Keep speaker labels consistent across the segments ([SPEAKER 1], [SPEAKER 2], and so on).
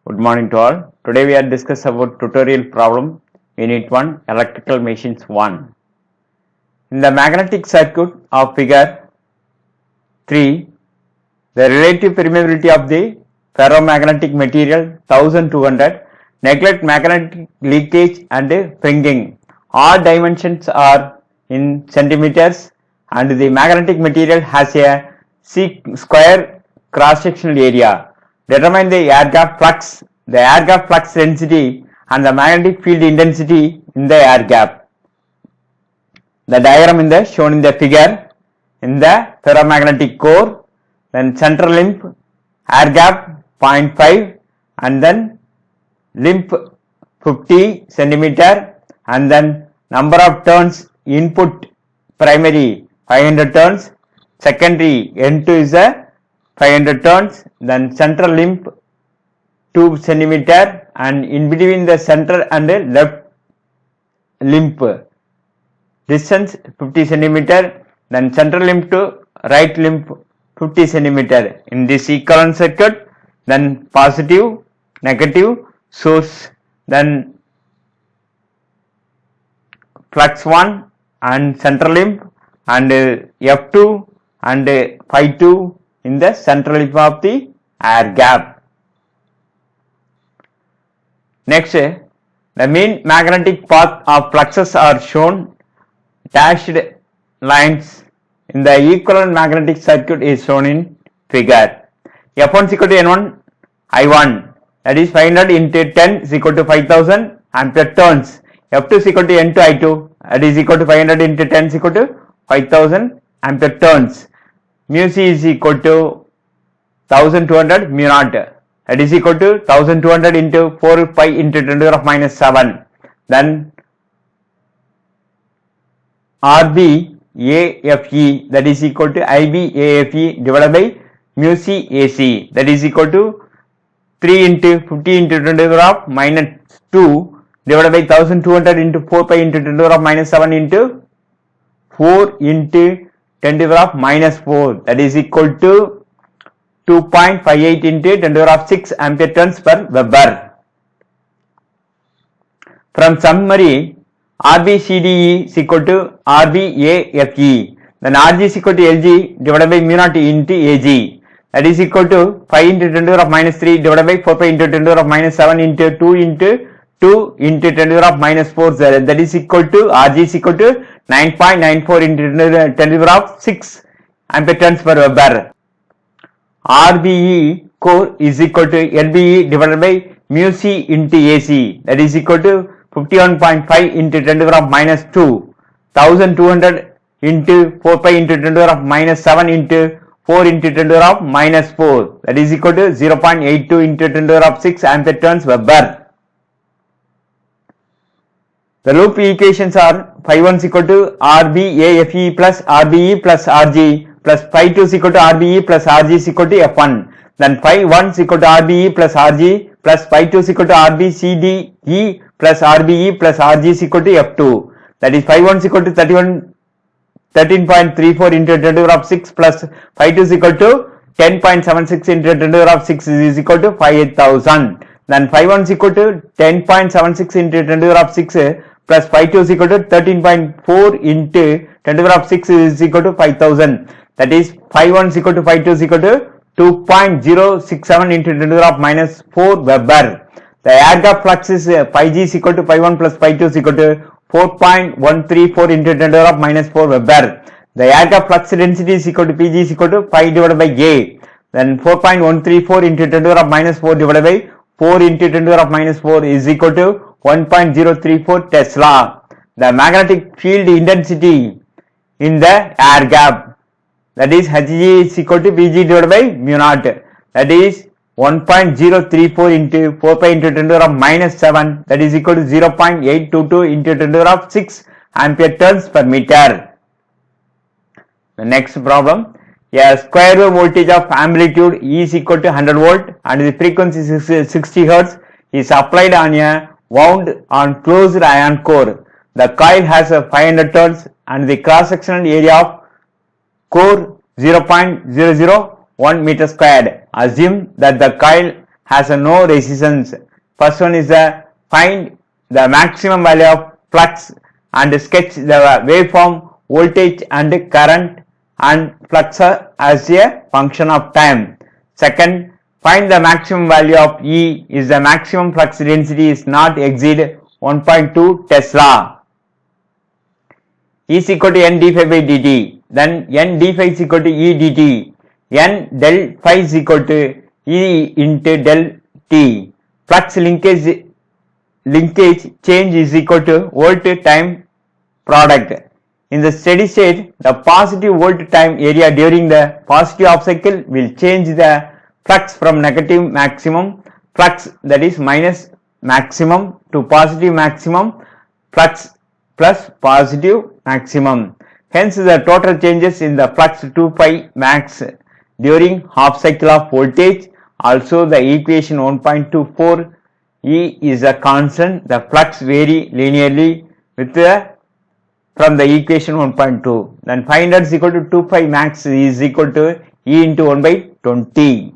[SPEAKER 1] Good morning to all. Today we are discuss about tutorial problem Unit 1 Electrical Machines 1. In the magnetic circuit of figure 3, the relative permeability of the ferromagnetic material 1200, neglect magnetic leakage and fringing. All dimensions are in centimeters and the magnetic material has a square cross-sectional area. Determine the air gap flux, the air gap flux density and the magnetic field intensity in the air gap. The diagram shown in the figure in the ferromagnetic core, then central limb, air gap 0.5 and then limb 50 centimeter and then number of turns input primary 500 turns, secondary N2 is a 500 turns, then central limb 2 centimeter and in between the center and the left limb distance 50 centimeter, then central limb to right limb 50 centimeter. In this equivalent circuit, then positive, negative, source, then flux 1 and central limb and F2 and phi 2 in the central limb of the air gap. Next, the mean magnetic path of fluxes are shown. Dashed lines in the equivalent magnetic circuit is shown in figure. F1 is equal to N1 I1, that is 500 into 10 is equal to 5000 ampere turns. F2 is equal to N2 I2, that is equal to 500 into 10 is equal to 5000 ampere turns. Mu C is equal to 1200 mu naught, that is equal to 1200 into 4 pi into 10 to the power of minus 7. Then RB AFE, that is equal to IB AFE divided by mu C AC, that is equal to 3 into 50 into 10 to the power of minus 2 divided by 1200 into 4 pi into 10 to the power of minus 7 into 4 into 10 to the power of minus 4, that is equal to 2.58 into 10 to the power of 6 ampere turns per Weber. From summary, RBCDE is equal to RBAFE, then RG is equal to LG divided by mu naught into AG, that is equal to 5 into 10 to the power of minus 3 divided by 4 pi into 10 to the power of minus 7 into 2 into 2 into 10 to the power of minus 4, that is equal to RG is equal to 9.94 into 10 to the power of 6 ampere turns per Weber. RBE core is equal to LBE divided by mu C into AC, that is equal to 51.5 into 10 to the power of minus 2, 1200 into 4 pi into 10 to the power of minus 7 into 4 into 10 to the power of minus 4, that is equal to 0.82 into 10 to the power of 6 ampere turns Weber. The loop equations are phi 1 is equal to RBAFE plus RBE plus RG plus phi 2 is equal to RBE plus RG is equal to F1. Then phi 1 is equal to RBE plus RG plus phi 2 is equal to RBCDE plus RBE plus RG is equal to F2. That is phi 1 is equal to 13.34 into 10 to the power of 6 plus phi 2 is equal to 10.76 into 10 to the power of 6 is equal to 58,000. Then phi 1 is equal to 10.76 into 10 to the power of 6 plus phi 2 is equal to 13.4 into 10 to the power of 6 is equal to 5000. That is phi 1 is equal to phi 2 is equal to 2.067 into 10 to the power of minus 4 Weber. The air gap flux is phi g is equal to phi 1 plus phi 2 is equal to 4.134 into 10 to the power of minus 4 Weber. The air gap flux density is equal to Pg is equal to phi divided by A. Then 4.134 into 10 to the power of minus 4 divided by 4 into 10 to the power of minus 4 is equal to 1.034 Tesla. The magnetic field intensity in the air gap, that is Hg is equal to Pg divided by mu naught, that is 1.034 into 4 pi into 10 to the power of minus 7, that is equal to 0.822 into 10 to the power of 6 ampere turns per meter. The next problem, a square wave voltage of amplitude E is equal to 100 volt and the frequency is 60 Hz is applied on a wound on closed iron core. The coil has a 500 turns and the cross-sectional area of core 0.001 meter squared. Assume that the coil has a no resistance. First one is the find the maximum value of flux and sketch the waveform, voltage and current and flux as a function of time. Second, find the maximum value of E if the maximum flux density is not exceed 1.2 Tesla. E is equal to n d phi by dt. Then n d phi is equal to E dt. N del phi is equal to E into del t. Flux linkage change is equal to volt time product. In the steady state, the positive volt time area during the positive half cycle will change the flux from negative maximum flux, that is minus maximum, to positive maximum flux plus positive maximum. Hence the total changes in the flux 2 pi max during half cycle of voltage. Also the equation 1.24, E is a constant. The flux vary linearly with the from the equation 1.2. Then 500 is equal to 2 pi max is equal to E into 1 by 20.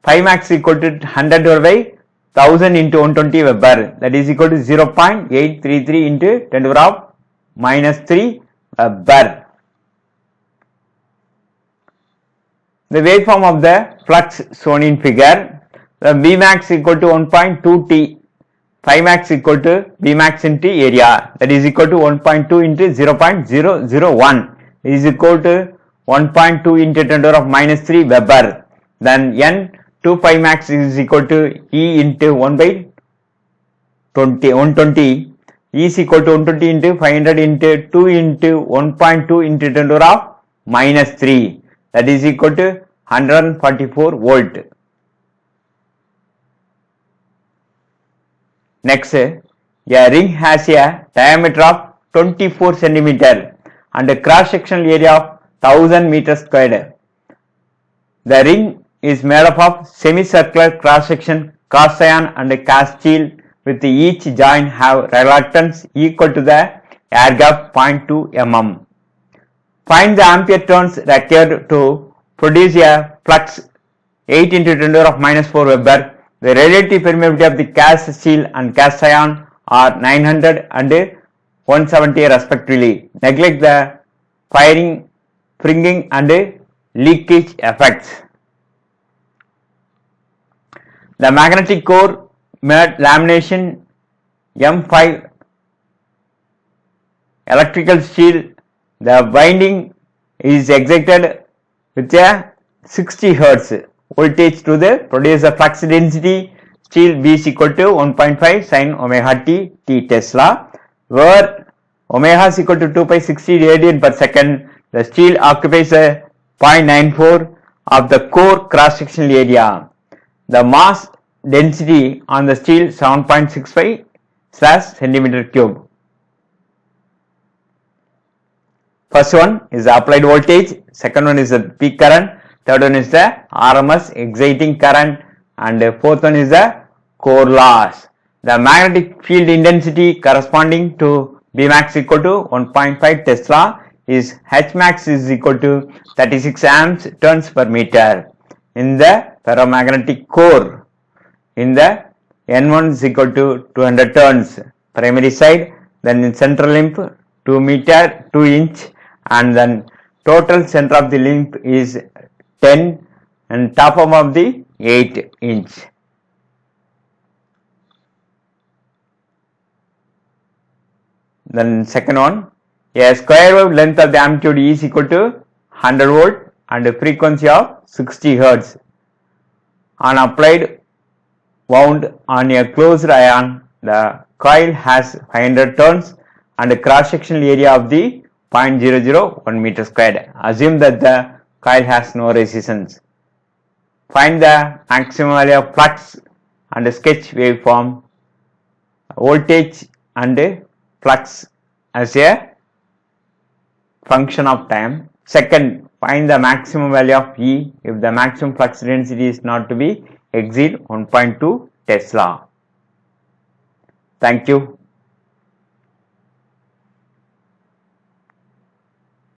[SPEAKER 1] Phi max is equal to 100 divided by 1000 into 120 Weber, that is equal to 0.833 into 10 to the power minus 3 Weber. The waveform of the flux shown in figure, the Vmax equal to 1.2 T, phi max equal to Vmax into area, that is equal to 1.2 into 0.001 is equal to 1.2 into 10 to the power minus 3 Weber. Then N 2 pi max is equal to E into 1 by 120. E is equal to 120 into 500 into 2 into 1.2 into 10 to the power minus 3, that is equal to 144 volt. Next, a ring has a diameter of 24 centimeter and a cross sectional area of 1000 meters squared. The ring is made up of semicircular cross section cast iron and cast steel, with each joint have reluctance equal to the air gap 0.2 mm. Find the ampere turns required to produce a flux 8 into 10 to the power minus 4 Weber. The relative permeability of the cast steel and cast iron are 900 and 170 respectively. Neglect the firing, fringing and leakage effects. The magnetic core made lamination M5 electrical steel. The winding is excited with a 60 Hz voltage to the produce a flux density. Steel B is equal to 1.5 sin omega t Tesla, where omega is equal to 2 pi 60 radian per second. The steel occupies a 0.94 of the core cross sectional area. The mass density on the steel 7.65 centimeter cube. First one is the applied voltage, second one is the peak current, third one is the RMS exciting current, and the fourth one is the core loss. The magnetic field intensity corresponding to Bmax equal to 1.5 Tesla is Hmax is equal to 36 amps turns per meter. In the ferromagnetic core, in the N1 is equal to 200 turns primary side, then in central limb 2 inch, and then total center of the limb is 10 and top of the 8 inch. Then second one, a square wave length of the amplitude is equal to 100 volt and a frequency of 60 Hz. On applied wound on a closed iron, the coil has 500 turns and a cross sectional area of the 0.001 meter squared. Assume that the coil has no resistance. Find the maximum value of flux and sketch waveform, voltage and flux as a function of time. Second, find the maximum value of E if the maximum flux density is not to be exceed 1.2 Tesla. Thank you.